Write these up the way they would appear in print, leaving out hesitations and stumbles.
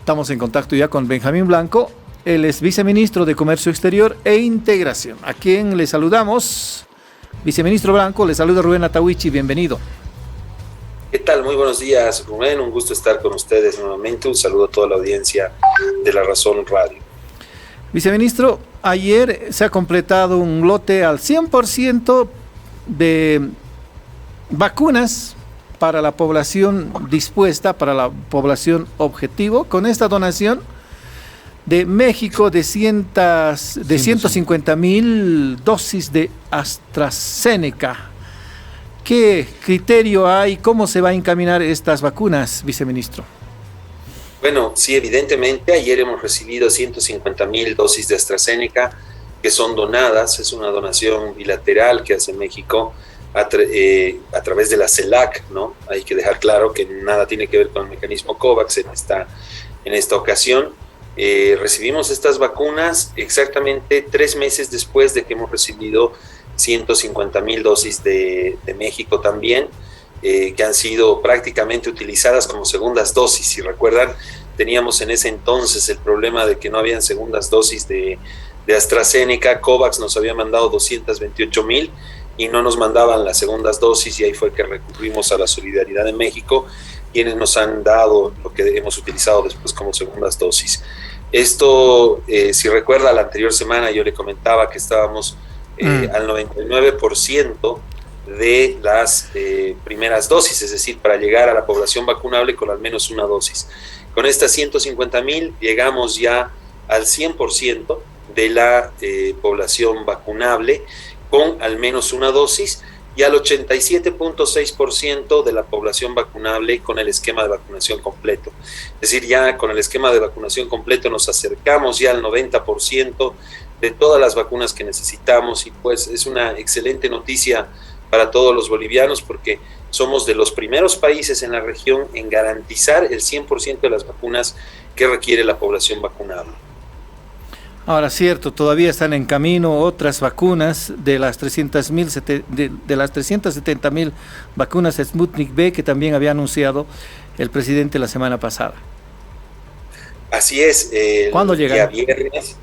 Estamos en contacto ya con Benjamín Blanco. Él es viceministro de Comercio Exterior e Integración, a quien le saludamos. Viceministro Blanco, le saluda Rubén Atahuichi, bienvenido. ¿Qué tal? Muy buenos días, Rubén. Un gusto estar con ustedes nuevamente. Un saludo a toda la audiencia de La Razón Radio. Viceministro, ayer se ha completado un lote al 100% de vacunas para la población dispuesta, para la población objetivo, con esta donación de México de 150,000 dosis de AstraZeneca. ¿Qué criterio hay? ¿Cómo se va a encaminar estas vacunas, viceministro? Bueno, sí, evidentemente, ayer hemos recibido 150,000 dosis de AstraZeneca que son donadas. Es una donación bilateral que hace México a través de la CELAC, ¿no? Hay que dejar claro que nada tiene que ver con el mecanismo COVAX en esta ocasión. Recibimos estas vacunas exactamente 3 meses después de que hemos recibido 150,000 dosis de México también, que han sido prácticamente utilizadas como segundas dosis. Si recuerdan, teníamos en ese entonces el problema de que no habían segundas dosis de AstraZeneca. COVAX nos había mandado 228,000 y no nos mandaban las segundas dosis, y ahí fue que recurrimos a la solidaridad de México, quienes nos han dado lo que hemos utilizado después como segundas dosis. Esto, si recuerda, la anterior semana yo le comentaba que estábamos al 99% de las primeras dosis, es decir, para llegar a la población vacunable con al menos una dosis. Con estas 150,000 llegamos ya al 100% de la población vacunable con al menos una dosis, y al 87.6% de la población vacunable con el esquema de vacunación completo. Es decir, ya con el esquema de vacunación completo nos acercamos ya al 90% de todas las vacunas que necesitamos, y pues es una excelente noticia para todos los bolivianos, porque somos de los primeros países en la región en garantizar el 100% de las vacunas que requiere la población vacunable. Ahora, cierto, todavía están en camino otras vacunas de las 370,000 vacunas Sputnik V que también había anunciado el presidente la semana pasada. Así es. ¿Cuándo llegará? El día viernes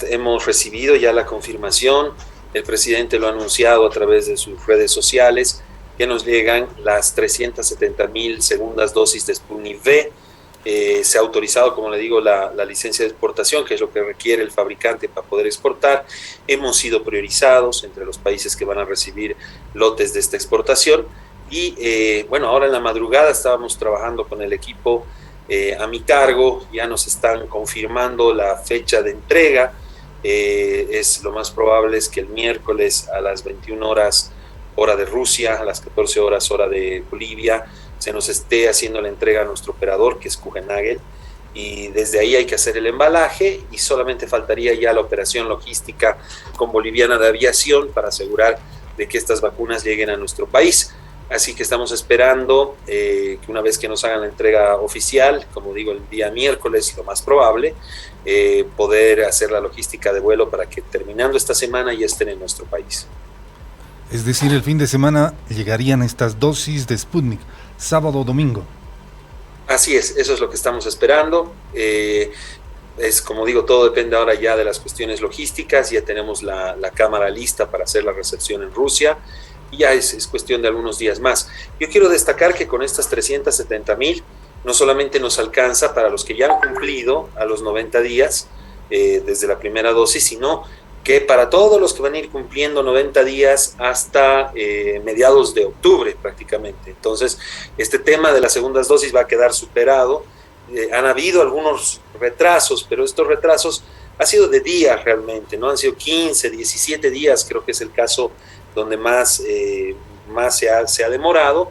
hemos recibido ya la confirmación. El presidente lo ha anunciado a través de sus redes sociales, que nos llegan las 370,000 segundas dosis de Sputnik V. Se ha autorizado, como le digo, la licencia de exportación, que es lo que requiere el fabricante para poder exportar. Hemos sido priorizados entre los países que van a recibir lotes de esta exportación. Y bueno, ahora en la madrugada estábamos trabajando con el equipo a mi cargo. Ya nos están confirmando la fecha de entrega. Es lo más probable es que el miércoles a las 21 horas hora de Rusia, a las 14 horas hora de Bolivia, se nos esté haciendo la entrega a nuestro operador, que es Kugenagel, y desde ahí hay que hacer el embalaje, y solamente faltaría ya la operación logística con Boliviana de Aviación para asegurar de que estas vacunas lleguen a nuestro país. Así que estamos esperando que una vez que nos hagan la entrega oficial, como digo, el día miércoles, lo más probable, poder hacer la logística de vuelo para que terminando esta semana ya estén en nuestro país. Es decir, el fin de semana llegarían estas dosis de Sputnik, sábado o domingo. Así es, eso es lo que estamos esperando. Es como digo, todo depende ahora ya de las cuestiones logísticas. Ya tenemos la cámara lista para hacer la recepción en Rusia, y ya es cuestión de algunos días más. Yo quiero destacar que con estas 370,000 no solamente nos alcanza para los que ya han cumplido a los 90 días desde la primera dosis, sino que para todos los que van a ir cumpliendo 90 días hasta mediados de octubre prácticamente. Entonces, este tema de las segundas dosis va a quedar superado. Han habido algunos retrasos, pero estos retrasos han sido de días realmente, ¿no? Han sido 15, 17 días, creo que es el caso donde más se ha demorado,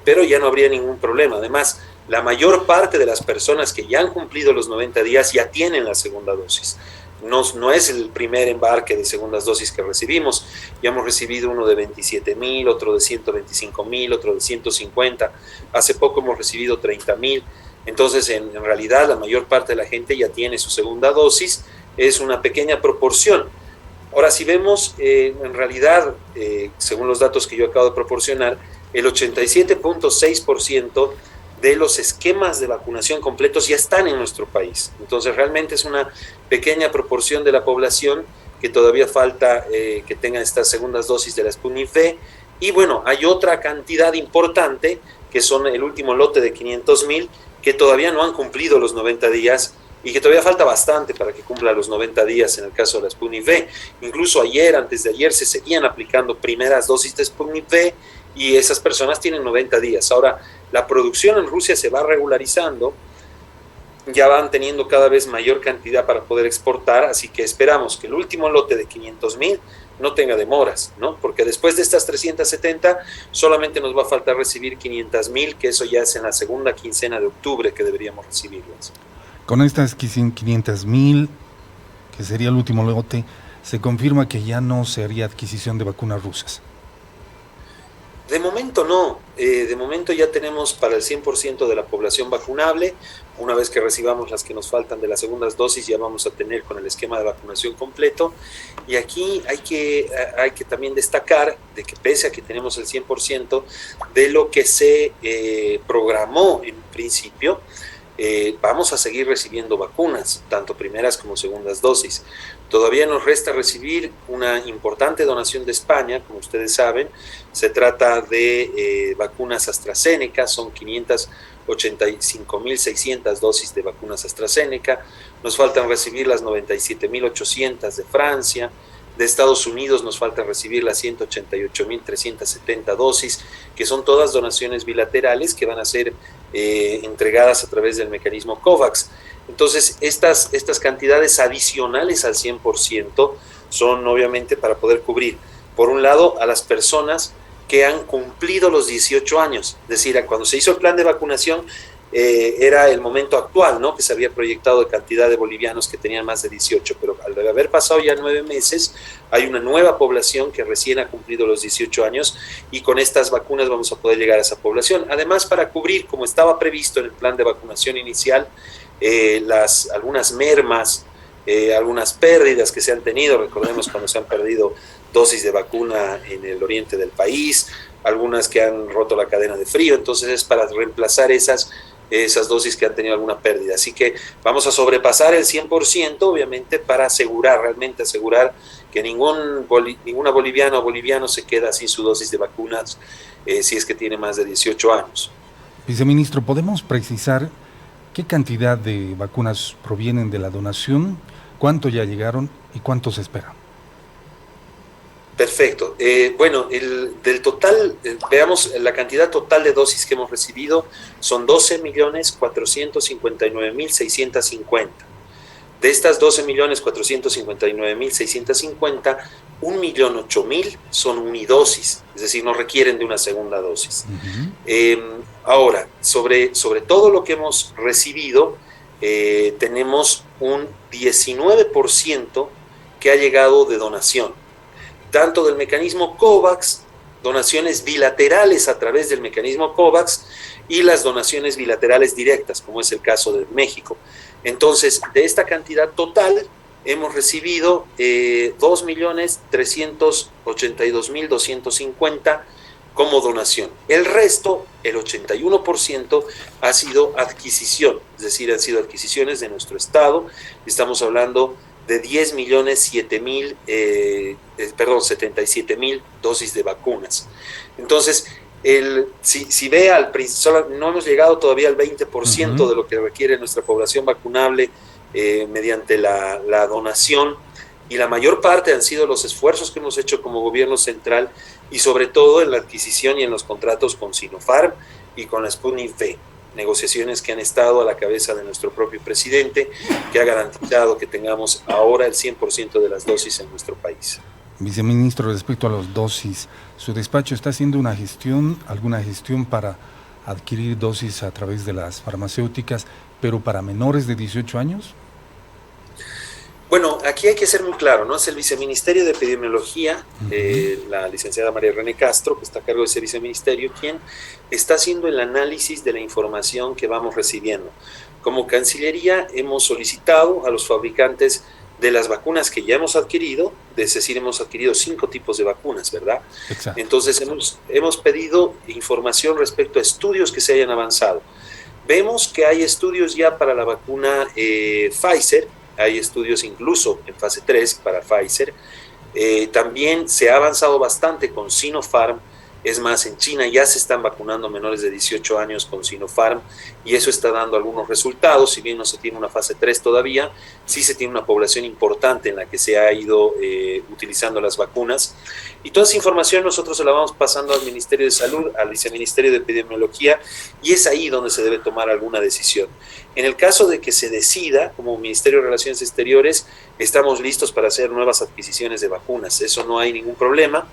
pero ya no habría ningún problema. Además, la mayor parte de las personas que ya han cumplido los 90 días ya tienen la segunda dosis. No es el primer embarque de segundas dosis que recibimos. Ya hemos recibido uno de 27,000, otro de 125,000, otro de 150. Hace poco hemos recibido 30,000. Entonces, en realidad, la mayor parte de la gente ya tiene su segunda dosis. Es una pequeña proporción. Ahora, si vemos, en realidad, según los datos que yo acabo de proporcionar, el 87.6% de los esquemas de vacunación completos ya están en nuestro país. Entonces realmente es una pequeña proporción de la población que todavía falta que tenga estas segundas dosis de la Sputnik V. Y bueno, hay otra cantidad importante, que son el último lote de 500,000, que todavía no han cumplido los 90 días y que todavía falta bastante para que cumpla los 90 días en el caso de la Sputnik V. Incluso ayer, antes de ayer, se seguían aplicando primeras dosis de Sputnik V y esas personas tienen 90 días. Ahora, la producción en Rusia se va regularizando, ya van teniendo cada vez mayor cantidad para poder exportar, así que esperamos que el último lote de 500,000 no tenga demoras, ¿no? Porque después de estas 370 solamente nos va a faltar recibir 500,000, que eso ya es en la segunda quincena de octubre que deberíamos recibirlas. Con estas 500,000, que sería el último lote, se confirma que ya no se haría adquisición de vacunas rusas. De momento no, de momento ya tenemos para el 100% de la población vacunable. Una vez que recibamos las que nos faltan de las segundas dosis, ya vamos a tener con el esquema de vacunación completo. Y aquí hay que también destacar de que pese a que tenemos el 100% de lo que se programó en principio, vamos a seguir recibiendo vacunas, tanto primeras como segundas dosis. Todavía nos resta recibir una importante donación de España, como ustedes saben. Se trata de vacunas AstraZeneca, son 585.600 dosis de vacunas AstraZeneca. Nos faltan recibir las 97.800 de Francia. De Estados Unidos nos falta recibir las 188.370 dosis, que son todas donaciones bilaterales que van a ser entregadas a través del mecanismo COVAX. Entonces, estas cantidades adicionales al 100% son obviamente para poder cubrir, por un lado, a las personas que han cumplido los 18 años. Es decir, cuando se hizo el plan de vacunación, era el momento actual, ¿no? Que se había proyectado de cantidad de bolivianos que tenían más de 18, pero al haber pasado ya 9 meses, hay una nueva población que recién ha cumplido los 18 años y con estas vacunas vamos a poder llegar a esa población. Además, para cubrir, como estaba previsto en el plan de vacunación inicial, algunas mermas, algunas pérdidas que se han tenido. Recordemos cuando se han perdido dosis de vacuna en el oriente del país, algunas que han roto la cadena de frío, entonces es para reemplazar esas dosis que han tenido alguna pérdida. Así que vamos a sobrepasar el 100%, obviamente, para realmente asegurar que ninguna boliviana o boliviano se queda sin su dosis de vacunas si es que tiene más de 18 años. Viceministro, ¿podemos precisar qué cantidad de vacunas provienen de la donación, cuánto ya llegaron y cuánto se espera? Perfecto. Bueno, del total, veamos la cantidad total de dosis que hemos recibido, son 12.459.650. De estas 12.459.650, 1.008.000 son unidosis, es decir, no requieren de una segunda dosis. Uh-huh. Ahora, sobre todo lo que hemos recibido, tenemos un 19% que ha llegado de donación, tanto del mecanismo COVAX, donaciones bilaterales a través del mecanismo COVAX y las donaciones bilaterales directas, como es el caso de México. Entonces, de esta cantidad total, hemos recibido 2.382.250 como donación. El resto, el 81%, ha sido adquisición, es decir, han sido adquisiciones de nuestro Estado. Estamos hablando de 77.000 dosis de vacunas. Entonces, si ve no hemos llegado todavía al 20% uh-huh. de lo que requiere nuestra población vacunable mediante la donación, y la mayor parte han sido los esfuerzos que hemos hecho como gobierno central y sobre todo en la adquisición y en los contratos con Sinopharm y con la Sputnik V. Negociaciones que han estado a la cabeza de nuestro propio presidente, que ha garantizado que tengamos ahora el 100% de las dosis en nuestro país. Viceministro, respecto a las dosis, ¿su despacho está haciendo alguna gestión para adquirir dosis a través de las farmacéuticas, pero para menores de 18 años? Bueno, aquí hay que ser muy claro, ¿no? Es el Viceministerio de Epidemiología, uh-huh. La licenciada María René Castro, que está a cargo de ese viceministerio, quien está haciendo el análisis de la información que vamos recibiendo. Como Cancillería hemos solicitado a los fabricantes de las vacunas que ya hemos adquirido, es decir, hemos adquirido 5 tipos de vacunas, ¿verdad? Exacto. Entonces hemos pedido información respecto a estudios que se hayan avanzado. Vemos que hay estudios ya para la vacuna Pfizer, hay estudios incluso en fase 3 para Pfizer. También se ha avanzado bastante con Sinopharm. Es más, en China ya se están vacunando menores de 18 años con Sinopharm y eso está dando algunos resultados. Si bien no se tiene una fase 3 todavía, sí se tiene una población importante en la que se ha ido utilizando las vacunas. Y toda esa información nosotros se la vamos pasando al Ministerio de Salud, al Viceministerio de Epidemiología, y es ahí donde se debe tomar alguna decisión. En el caso de que se decida, como Ministerio de Relaciones Exteriores, estamos listos para hacer nuevas adquisiciones de vacunas. Eso no hay ningún problema.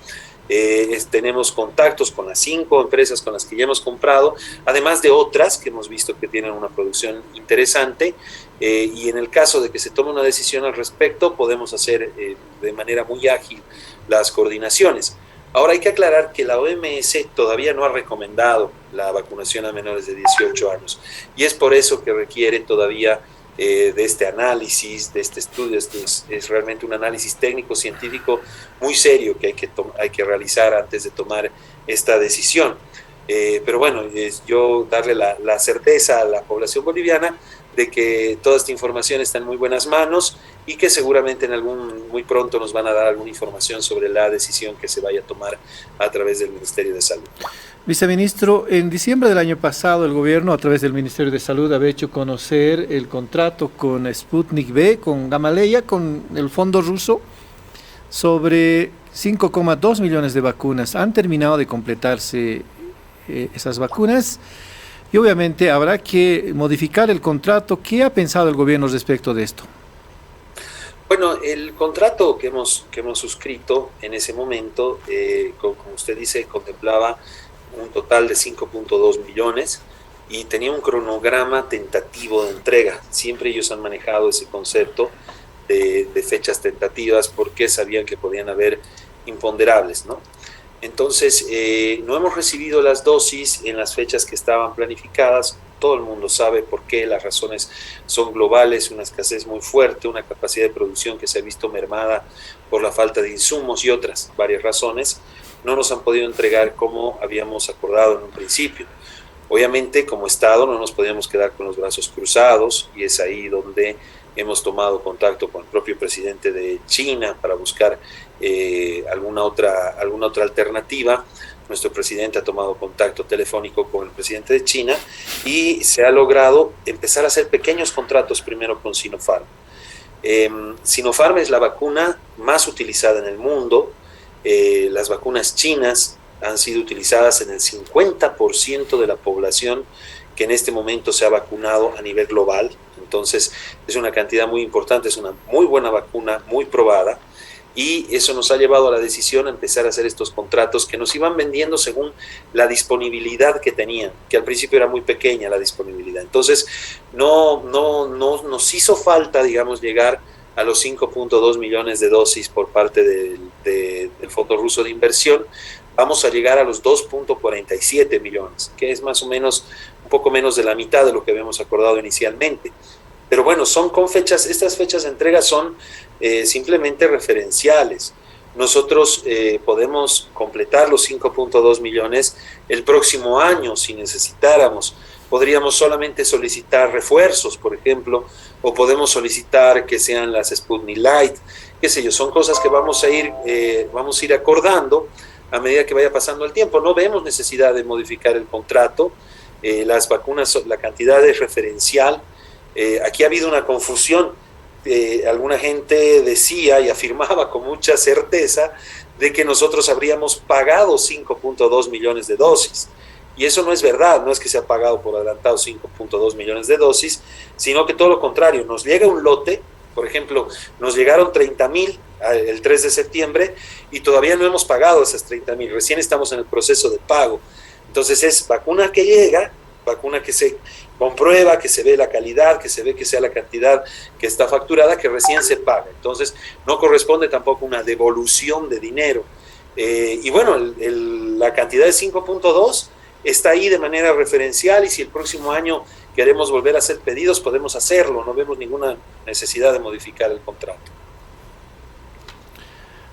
Tenemos contactos con las 5 empresas con las que ya hemos comprado, además de otras que hemos visto que tienen una producción interesante, y en el caso de que se tome una decisión al respecto, podemos hacer de manera muy ágil las coordinaciones. Ahora hay que aclarar que la OMS todavía no ha recomendado la vacunación a menores de 18 años, y es por eso que requiere todavía de este análisis, de este estudio. Es realmente un análisis técnico-científico muy serio que hay que realizar antes de tomar esta decisión. Pero bueno, yo darle la certeza a la población boliviana de que toda esta información está en muy buenas manos y que seguramente muy pronto nos van a dar alguna información sobre la decisión que se vaya a tomar a través del Ministerio de Salud. Viceministro, en diciembre del año pasado el gobierno a través del Ministerio de Salud había hecho conocer el contrato con Sputnik V, con Gamaleya, con el fondo ruso, sobre 5,2 millones de vacunas. Han terminado de completarse esas vacunas y obviamente habrá que modificar el contrato. ¿Qué ha pensado el gobierno respecto de esto? Bueno, el contrato que hemos suscrito en ese momento, como usted dice, contemplaba un total de 5.2 millones y tenía un cronograma tentativo de entrega. Siempre ellos han manejado ese concepto de fechas tentativas porque sabían que podían haber imponderables, ¿no? Entonces, no hemos recibido las dosis en las fechas que estaban planificadas. Todo el mundo sabe por qué, las razones son globales, una escasez muy fuerte, una capacidad de producción que se ha visto mermada por la falta de insumos y otras varias razones. No nos han podido entregar como habíamos acordado en un principio. Obviamente, como Estado, no nos podíamos quedar con los brazos cruzados y es ahí donde hemos tomado contacto con el propio presidente de China para buscar alguna otra alternativa. Nuestro presidente ha tomado contacto telefónico con el presidente de China y se ha logrado empezar a hacer pequeños contratos primero con Sinopharm. Sinopharm es la vacuna más utilizada en el mundo. Las vacunas chinas han sido utilizadas en el 50% de la población que en este momento se ha vacunado a nivel global. Entonces es una cantidad muy importante, es una muy buena vacuna, muy probada, y eso nos ha llevado a la decisión de empezar a hacer estos contratos que nos iban vendiendo según la disponibilidad que tenían, que al principio era muy pequeña la disponibilidad. Entonces no nos hizo falta, digamos, llegar a los 5.2 millones de dosis por parte del Fondo Ruso de Inversión. Vamos a llegar a los 2.47 millones, que es más o menos un poco menos de la mitad de lo que habíamos acordado inicialmente. Pero bueno, son con fechas, estas fechas de entrega son simplemente referenciales. Nosotros podemos completar los 5.2 millones el próximo año si necesitáramos. Podríamos solamente solicitar refuerzos, por ejemplo, o podemos solicitar que sean las Sputnik Light, qué sé yo, son cosas que vamos a ir acordando a medida que vaya pasando el tiempo. No vemos necesidad de modificar el contrato. Las vacunas, la cantidad es referencial. Aquí ha habido una confusión. Alguna gente decía y afirmaba con mucha certeza de que nosotros habríamos pagado 5.2 millones de dosis. Y eso no es verdad, no es que se ha pagado por adelantado 5.2 millones de dosis, sino que todo lo contrario, nos llega un lote. Por ejemplo, nos llegaron 30,000 el 3 de septiembre y todavía no hemos pagado esas 30,000, recién estamos en el proceso de pago. Entonces es vacuna que llega, vacuna que se comprueba, que se ve la calidad, que se ve que sea la cantidad que está facturada, que recién se paga. Entonces no corresponde tampoco una devolución de dinero. Y bueno, la cantidad de 5.2 está ahí de manera referencial y si el próximo año queremos volver a hacer pedidos, podemos hacerlo, no vemos ninguna necesidad de modificar el contrato.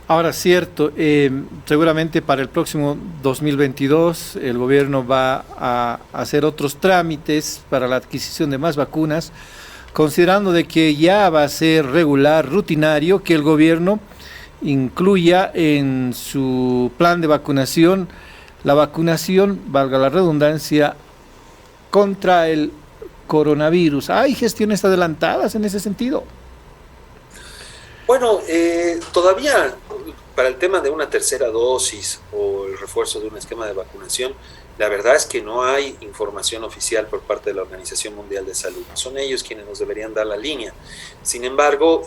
Ahora, cierto, seguramente para el próximo 2022 el gobierno va a hacer otros trámites para la adquisición de más vacunas, considerando de que ya va a ser regular, rutinario, que el gobierno incluya en su plan de vacunación la vacunación, valga la redundancia, contra el coronavirus. ¿Hay gestiones adelantadas en ese sentido? Bueno, todavía para el tema de una tercera dosis o el refuerzo de un esquema de vacunación, la verdad es que no hay información oficial por parte de la Organización Mundial de Salud. Son ellos quienes nos deberían dar la línea. Sin embargo,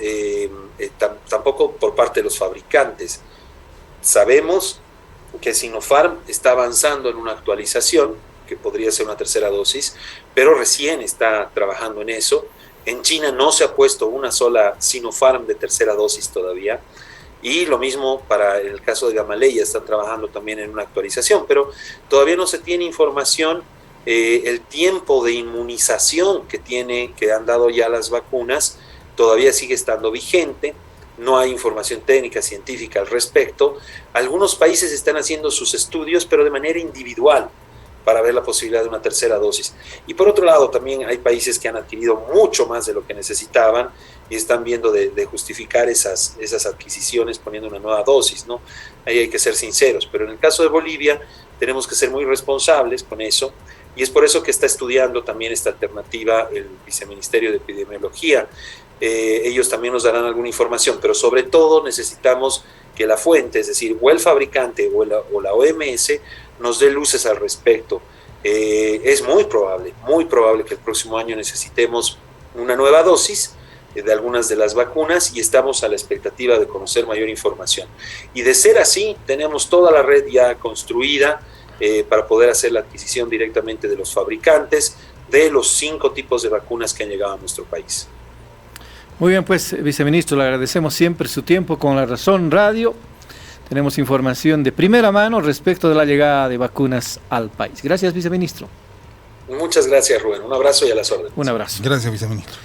tampoco por parte de los fabricantes. Sabemos que Sinopharm está avanzando en una actualización, que podría ser una tercera dosis, pero recién está trabajando en eso. En China no se ha puesto una sola Sinopharm de tercera dosis todavía. Y lo mismo para el caso de Gamaleya, están trabajando también en una actualización, pero todavía no se tiene información. El tiempo de inmunización que han dado ya las vacunas todavía sigue estando vigente. No hay información técnica, científica al respecto. Algunos países están haciendo sus estudios, pero de manera individual, para ver la posibilidad de una tercera dosis. Y por otro lado, también hay países que han adquirido mucho más de lo que necesitaban y están viendo de justificar esas adquisiciones poniendo una nueva dosis, ¿no? Ahí hay que ser sinceros, pero en el caso de Bolivia tenemos que ser muy responsables con eso, y es por eso que está estudiando también esta alternativa el Viceministerio de Epidemiología. Ellos también nos darán alguna información, pero sobre todo necesitamos que la fuente, es decir, o el fabricante o la OMS, nos dé luces al respecto. Es muy probable que el próximo año necesitemos una nueva dosis de algunas de las vacunas y estamos a la expectativa de conocer mayor información. Y de ser así, tenemos toda la red ya construida para poder hacer la adquisición directamente de los fabricantes de los 5 tipos de vacunas que han llegado a nuestro país. Muy bien, pues, viceministro, le agradecemos siempre su tiempo con La Razón Radio. Tenemos información de primera mano respecto de la llegada de vacunas al país. Gracias, viceministro. Muchas gracias, Rubén. Un abrazo y a las órdenes. Un abrazo. Gracias, viceministro.